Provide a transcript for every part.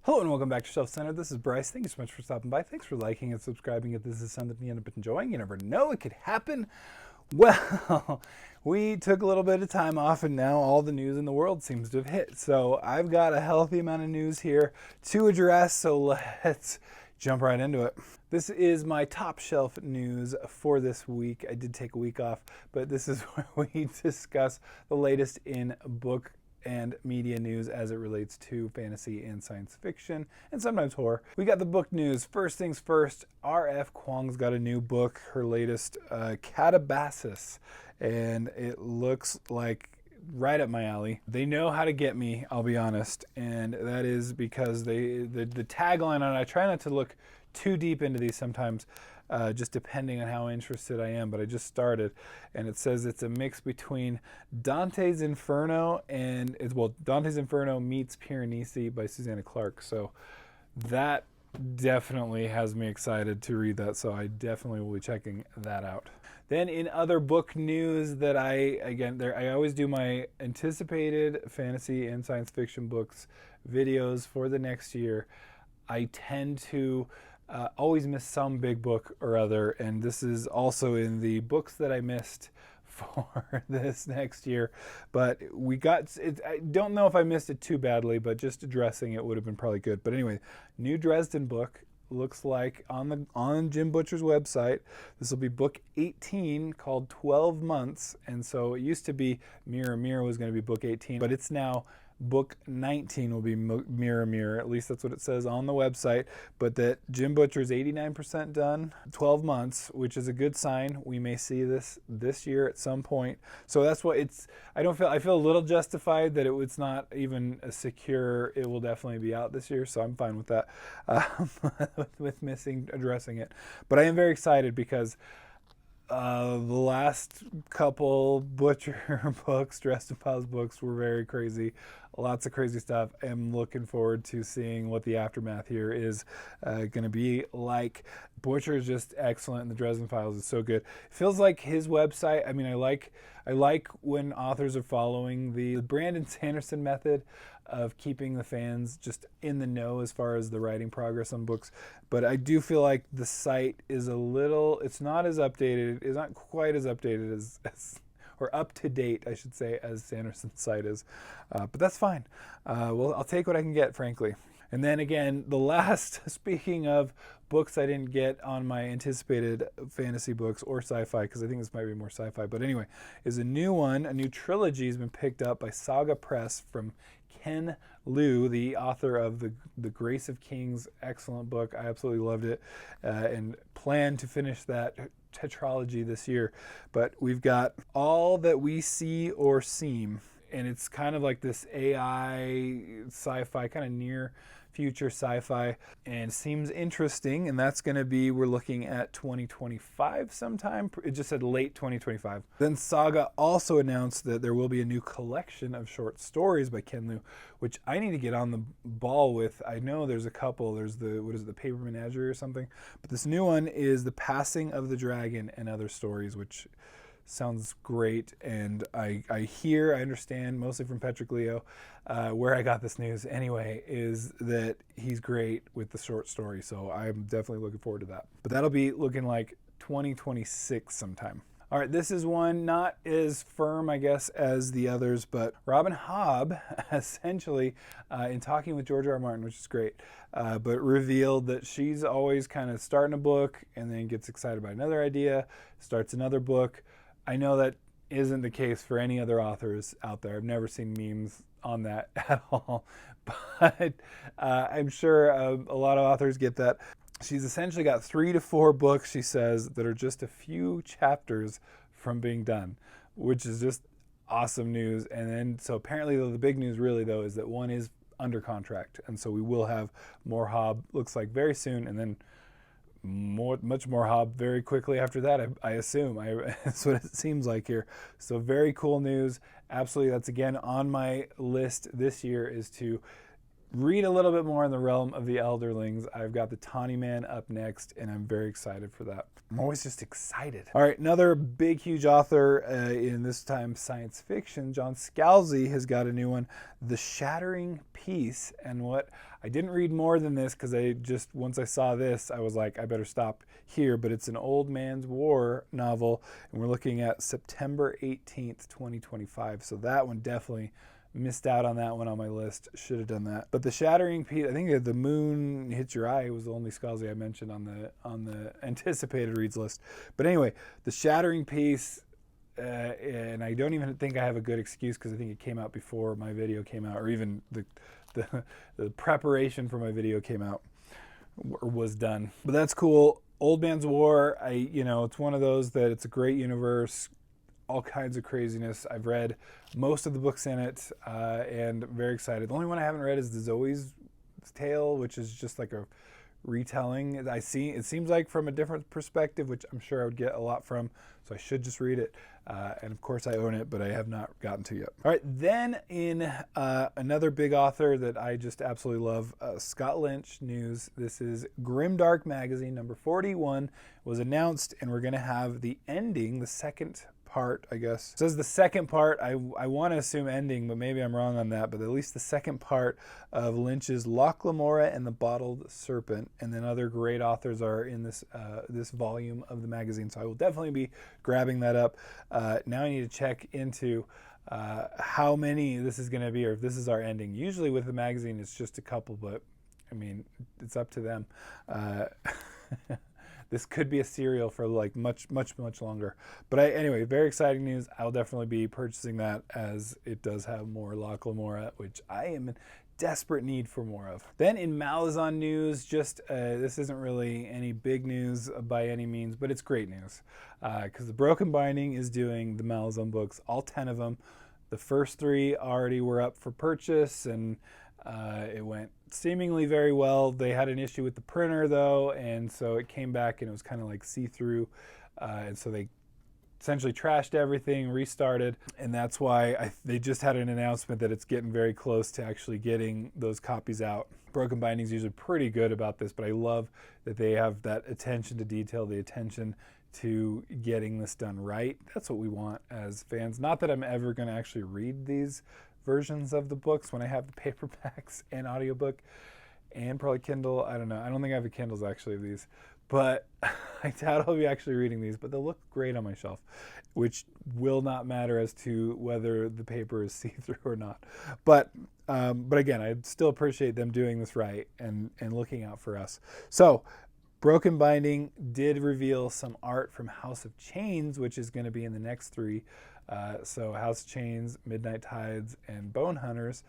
Hello and welcome back to Shelf Center. This is Bryce. Thank you so much for stopping by. Thanks for liking and subscribing if this is something you end up enjoying. You never know, it could happen. Well, we took a little bit of time off and now all the news in the world seems to have hit. So I've got a healthy amount of news here to address, so let's jump right into it. This is my top shelf news for this week. I did take a week off, but this is where we discuss the latest in book and media news as it relates to fantasy and science fiction, and sometimes horror. We got the book news. First things first, R.F. Kuang's got a new book, her latest, Catabasis, and it looks like right up my alley. They know how to get me, I'll be honest, and that is because the tagline on it, I try not to look too deep into these sometimes, just depending on how interested I am, but I just started, and it says it's a mix between Dante's Inferno and, Dante's Inferno meets Piranesi by Susanna Clarke, so that definitely has me excited to read that, so I definitely will be checking that out. Then in other book news that I always do my anticipated fantasy and science fiction books videos for the next year. I tend to always miss some big book or other, and this is also in the books that I missed for this next year. But we got it. I don't know if I missed it too badly, but just addressing it would have been probably good. But anyway, new Dresden book looks like on Jim Butcher's website. This will be book 18 called 12 Months, and so it used to be Mirror Mirror was going to be book 18, but it's now book 19 will be Mirror Mirror. At least that's what it says on the website. But that Jim Butcher is 89% done, 12 months, which is a good sign. We may see this year at some point. So that's what it's. I feel a little justified that it's not even a secure. It will definitely be out this year. So I'm fine with that. With missing addressing it, but I am very excited because the last couple Butcher books, Dresden Files books, were very crazy. Lots of crazy stuff. I'm looking forward to seeing what the aftermath here is going to be like. Butcher is just excellent, and the Dresden Files is so good. It feels like his website. I mean, I like when authors are following the Brandon Sanderson method of keeping the fans just in the know as far as the writing progress on books. But I do feel like the site is it's not as updated, it's not quite as updated as or up to date, I should say, as Sanderson's site is. But that's fine. Well, I'll take what I can get, frankly. And then again, the last, speaking of books I didn't get on my anticipated fantasy books or sci-fi, because I think this might be more sci-fi, but anyway, is a new trilogy has been picked up by Saga Press from Ken Liu, the author of the Grace of Kings, excellent book. I absolutely loved it, and plan to finish that tetralogy this year. But we've got All That We See or Seem, and it's kind of like this AI sci-fi, kind of near future sci-fi, and seems interesting, and that's going to be, we're looking at 2025 sometime. It just said late 2025. Then Saga also announced that there will be a new collection of short stories by Ken Liu, which I need to get on the ball with. I know there's a couple. There's the Paper Menagerie or something, but this new one is The Passing of the Dragon and Other Stories, which sounds great, and I understand, mostly from Patrick Leo, where I got this news anyway, is that he's great with the short story, so I'm definitely looking forward to that. But that'll be looking like 2026 sometime. All right, this is one not as firm, I guess, as the others, but Robin Hobb, essentially, in talking with George R. R. Martin, which is great, but revealed that she's always kind of starting a book and then gets excited by another idea, starts another book. I know that isn't the case for any other authors out there. I've never seen memes on that at all, but I'm sure a lot of authors get that. She's essentially got 3 to 4 books, she says, that are just a few chapters from being done, which is just awesome news. And then, so apparently the big news really, though, is that one is under contract. And so we will have more Hobb, looks like very soon, and then much more Hobb very quickly after that, I assume. That's what it seems like here. So very cool news. Absolutely, that's again on my list this year, is to read a little bit more in the realm of the Elderlings. I've got the Tawny Man up next, and I'm very excited for that. I'm always just excited. All right, another big, huge author in this time science fiction, John Scalzi, has got a new one, The Shattering Peace. And what I didn't read more than this because once I saw this, I was like, I better stop here. But it's an old man's war novel, and we're looking at September 18th, 2025. So that one definitely missed out on that one on my list. Should have done that. But The Shattering Peace, I think The Moon Hits Your Eye was the only Scalzi I mentioned on the anticipated reads list. But anyway, The Shattering Peace, and I don't even think I have a good excuse because I think it came out before my video came out, or even the preparation for my video came out or was done. But that's cool. Old Man's War, it's one of those that it's a great universe, all kinds of craziness. I've read most of the books in it, and very excited. The only one I haven't read is the Zoe's Tale, which is just like a retelling. It seems like from a different perspective, which I'm sure I would get a lot from, so I should just read it. And of course I own it, but I have not gotten to yet. All right, then in another big author that I just absolutely love, Scott Lynch news. This is Grimdark Magazine, number 41 was announced, and we're going to have the ending, the second part, I guess. It says the second part. I want to assume ending, but maybe I'm wrong on that. But at least the second part of Lynch's Loch Lamora and the Bottled Serpent, and then other great authors are in this this volume of the magazine. So I will definitely be grabbing that up. Now I need to check into how many this is going to be, or if this is our ending. Usually with the magazine, it's just a couple, but I mean, it's up to them. This could be a serial for like much longer. But anyway, very exciting news. I'll definitely be purchasing that as it does have more Loch Lamora, which I am in desperate need for more of. Then in Malazan news, this isn't really any big news by any means, but it's great news. Because the Broken Binding is doing the Malazan books, all 10 of them. The first 3 already were up for purchase, and it went seemingly very well. They had an issue with the printer though, and so it came back and it was kind of like see-through, and so they essentially trashed everything, restarted, and that's why they just had an announcement that it's getting very close to actually getting those copies out. Broken Binding's usually pretty good about this, but I love that they have that attention to detail, the attention to getting this done right. That's what we want as fans. Not that I'm ever going to actually read these versions of the books when I have the paperbacks and audiobook and probably Kindle. I don't know. I don't think I have the Kindles actually of these, but I doubt I'll be actually reading these, but they'll look great on my shelf, which will not matter as to whether the paper is see-through or not. But again, I still appreciate them doing this right and looking out for us. So Broken Binding did reveal some art from House of Chains, which is going to be in the next 3. So House of Chains, Midnight Tides, and Bone Hunters.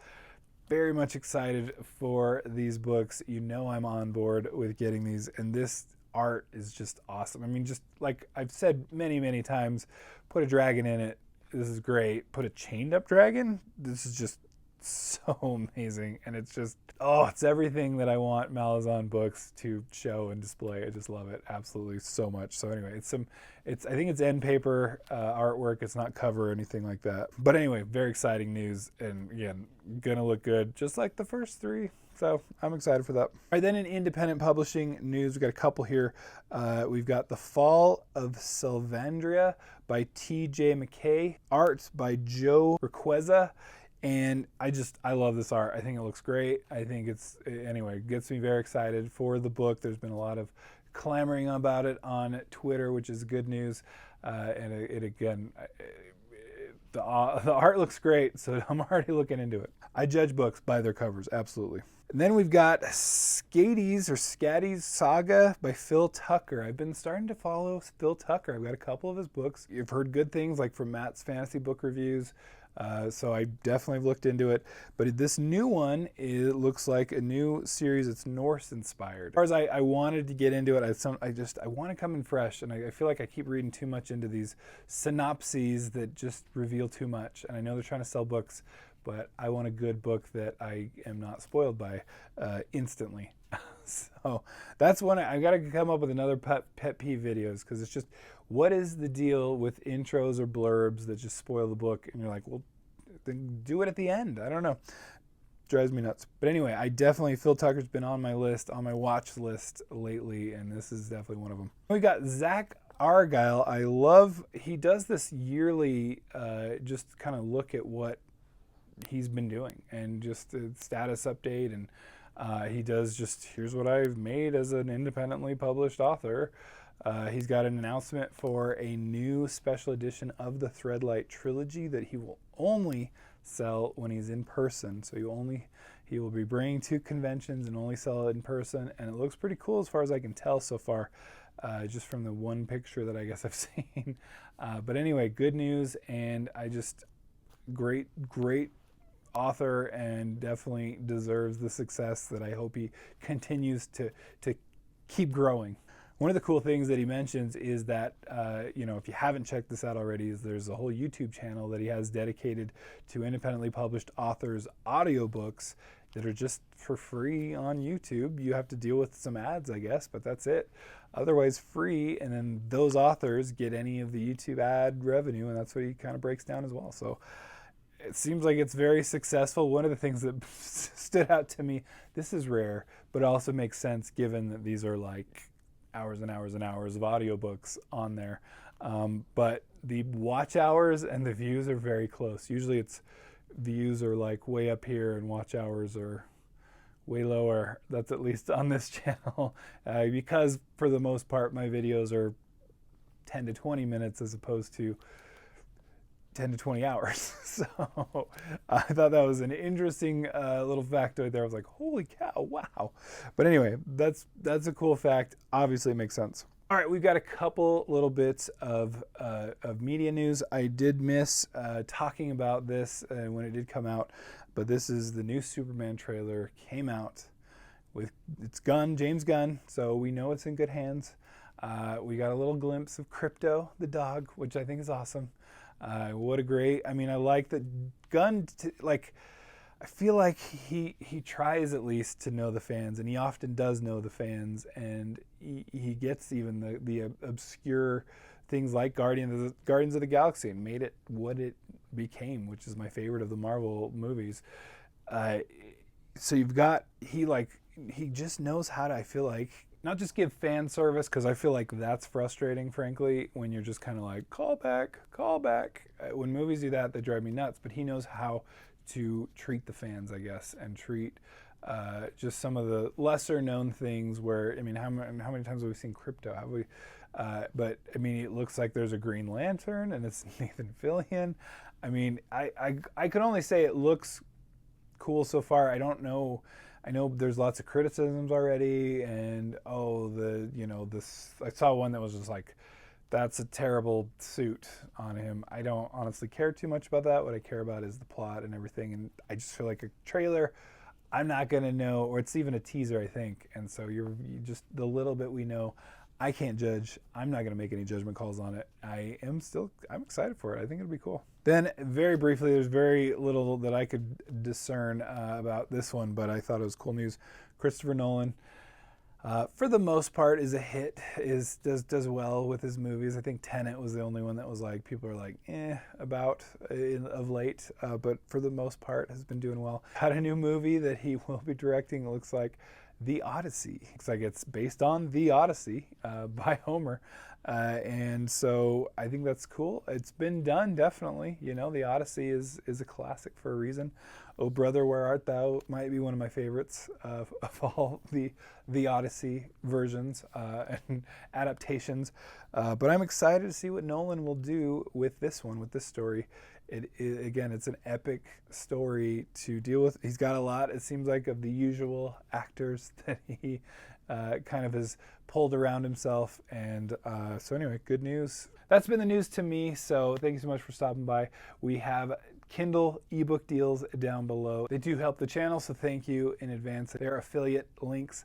Very much excited for these books. You know I'm on board with getting these, and this art is just awesome. I mean, just like I've said many times, put a dragon in it. This is great. Put a chained up dragon. This is just so amazing, and it's just, it's everything that I want Malazan books to show and display. I just love it absolutely so much. So anyway, I think it's end paper artwork. It's not cover or anything like that. But anyway, very exciting news, and again, gonna look good just like the first 3. So I'm excited for that. All right, then in independent publishing news, we've got a couple here. We've got The Fall of Sylvandria by T.J. McKay, art by Joe Requeza. And I love this art. I think it looks great. I think it gets me very excited for the book. There's been a lot of clamoring about it on Twitter, which is good news. The art looks great, so I'm already looking into it. I judge books by their covers, absolutely. And then we've got Scatty's Saga by Phil Tucker. I've been starting to follow Phil Tucker. I've got a couple of his books. You've heard good things like from Matt's Fantasy Book Reviews. So I definitely looked into it. But this new one, it looks like a new series. It's Norse inspired. As far as I wanted to get into it, I want to come in fresh, and I feel like I keep reading too much into these synopses that just reveal too much. And I know they're trying to sell books, but I want a good book that I am not spoiled by instantly. So that's one. I got to come up with another pet peeve videos, because it's just, what is the deal with intros or blurbs that just spoil the book? And you're like, well, then do it at the end. I don't know. drives me nuts. But anyway, I definitely, Phil Tucker's been on my list, on my watch list lately, and this is definitely one of them. We got Zach Argyle. I love, he does this yearly, just kind of look at what he's been doing and just a status update. And he does just, here's what I've made as an independently published author. He's got an announcement for a new special edition of the Threadlight trilogy that he will only sell when he's in person. So he will be bringing to conventions and only sell it in person. And it looks pretty cool as far as I can tell so far, just from the one picture that I guess I've seen. But anyway, good news, and great author, and definitely deserves the success that I hope he continues to keep growing. One of the cool things that he mentions is that, if you haven't checked this out already, is there's a whole YouTube channel that he has dedicated to independently published authors' audiobooks that are just for free on YouTube. You have to deal with some ads, I guess, but that's it. Otherwise free, and then those authors get any of the YouTube ad revenue, and that's what he kind of breaks down as well. So it seems like it's very successful. One of the things that stood out to me, this is rare, but it also makes sense given that these are like hours and hours and hours of audiobooks on there. But the watch hours and the views are very close. Usually it's views are like way up here and watch hours are way lower. That's at least on this channel, because for the most part my videos are 10 to 20 minutes as opposed to 10 to 20 hours. So I thought that was an interesting little factoid there. I was like, holy cow, wow. But anyway, that's a cool fact. Obviously it makes sense. All right, we've got a couple little bits of media news. I did miss talking about this when it did come out, but this is the new Superman trailer. Came out with, it's James Gunn, so we know it's in good hands. We got a little glimpse of Crypto, the dog, which I think is awesome. What a great, I like that Gunn, I feel like he tries at least to know the fans, and he often does know the fans, and he gets even the obscure things like Guardians of the Galaxy and made it what it became, which is my favorite of the Marvel movies. So you've got, he just knows how to, I feel like, not just give fan service, because I feel like that's frustrating, frankly, when you're just kind of like, call back. When movies do that, they drive me nuts, but he knows how to treat the fans, I guess, and treat just some of the lesser known things where, how many times have we seen Crypto? Have we? But it looks like there's a Green Lantern and it's Nathan Fillion. I could only say it looks cool so far. I don't know. I know there's lots of criticisms already, and this. I saw one that was just like, that's a terrible suit on him. I don't honestly care too much about that. What I care about is the plot and everything, and I just feel like a trailer, I'm not gonna know, or it's even a teaser, I think. And so you just, the little bit we know, I can't judge. I'm not gonna make any judgment calls on it. I'm excited for it. I think it'll be cool. Then very briefly, there's very little that I could discern about this one, but I thought it was cool news. Christopher Nolan, for the most part, is a hit. Does well with his movies. I think Tenet was the only one that was like, people are like, about of late, but for the most part has been doing well. Had a new movie that he will be directing. It looks like The Odyssey. Looks like it's based on The Odyssey by Homer. And so I think that's cool. It's been done, definitely. The Odyssey is a classic for a reason. Oh Brother, Where Art Thou might be one of my favorites of all the Odyssey versions and adaptations. But I'm excited to see what Nolan will do with this one, with this story. Again, it's an epic story to deal with. He's got a lot, it seems like, of the usual actors that he kind of has pulled around himself. And so anyway, good news. That's been the news to me, so thank you so much for stopping by. We have Kindle ebook deals down below. They do help the channel, so thank you in advance. They're affiliate links,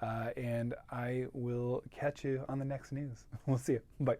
and I will catch you on the next news. We'll see you. Bye.